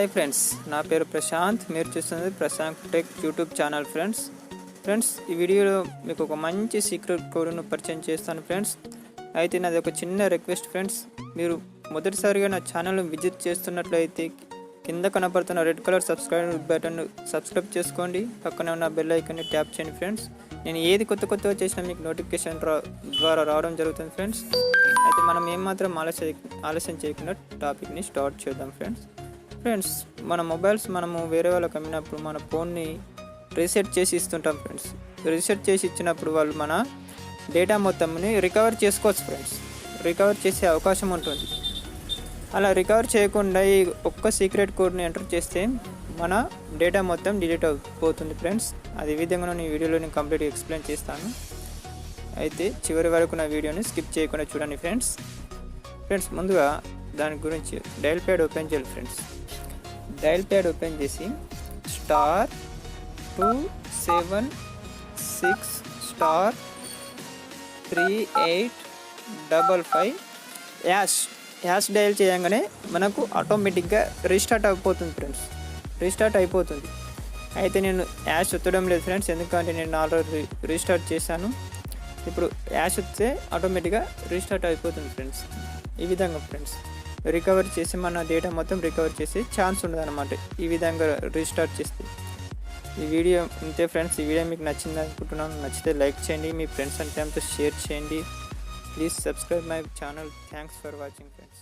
Hi friends, నా పేరు ప్రశాంత్. మీరు చూస్తున్నది Prashanth tech YouTube channel. Friends ఈ వీడియోలో మీకు ఒక మంచి సీక్రెట్ కోడ్ను పరిచయం చేస్తాను ఫ్రెండ్స్. అయితే నాది ఒక చిన్న రిక్వెస్ట్ ఫ్రెండ్స్, మీరు మొదటిసారిగా నా ఛానల్ను విజిట్ చేస్తున్నట్లయితే కింద కనపడుతున్న red colour subscribe button subscribe చేసుకోండి. పక్కనే ఉన్న బెల్ ఐకాన్ని ట్యాప్ చేయండి ఫ్రెండ్స్. నేను ఏది కొత్తగా చేసినా మీకు నోటిఫికేషన్ ద్వారా రావడం జరుగుతుంది ఫ్రెండ్స్. అయితే మనం ఏమాత్రం ఆలస్యం చేయకుండా టాపిక్ని స్టార్ట్ చేద్దాం ఫ్రెండ్స్. మన మొబైల్స్ మనము వేరే వాళ్ళకి అమ్మినప్పుడు మన ఫోన్ని రీసెట్ చేసి ఇస్తుంటాం ఫ్రెండ్స్. రీసెట్ చేసి ఇచ్చినప్పుడు వాళ్ళు మన డేటా మొత్తంని రికవర్ చేసుకోవచ్చు ఫ్రెండ్స్. రికవర్ చేసే అవకాశం ఉంటుంది. అలా రికవర్ చేయకుండా ఈ ఒక్క సీక్రెట్ కోడ్ని ఎంటర్ చేస్తే మన డేటా మొత్తం డిలీట్ అయిపోతుంది ఫ్రెండ్స్. అది ఈ విధంగా నేను ఈ వీడియోలో కంప్లీట్గా ఎక్స్ప్లెయిన్ చేస్తాను. అయితే చివరి వరకు నా వీడియోని స్కిప్ చేయకుండా చూడండి ఫ్రెండ్స్. ముందుగా దాని గురించి డయల్ ప్యాడ్ ఓపెన్ చేయాలి ఫ్రెండ్స్. డయల్ ప్యాడ్ ఓపెన్ చేసి *276*3855 యాష్ డయల్ చేయగానే మనకు ఆటోమేటిక్గా రీస్టార్ట్ అయిపోతుంది ఫ్రెండ్స్. అయితే నేను యాష్ ఒత్తడం లేదు ఫ్రెండ్స్, ఎందుకంటే నేను ఆల్రెడీ రీస్టార్ట్ చేశాను. ఇప్పుడు యాష్ వస్తే ఆటోమేటిక్గా రీస్టార్ట్ అయిపోతుంది ఫ్రెండ్స్. ఈ విధంగా ఫ్రెండ్స్ రికవర్ చేసి మన డేటా మొత్తం రికవర్ చేసే ఛాన్స్ ఉండదు అనమాట ఈ విధంగా రీస్టార్ట్ చేస్తే. ఈ వీడియో అంతే ఫ్రెండ్స్. ఈ వీడియో మీకు నచ్చింది అనుకుంటున్నాను. నచ్చితే లైక్ చేయండి, మీ ఫ్రెండ్స్ అండ్ ఫ్యామిలీతో షేర్ చేయండి. Please subscribe my channel. Thanks for watching friends.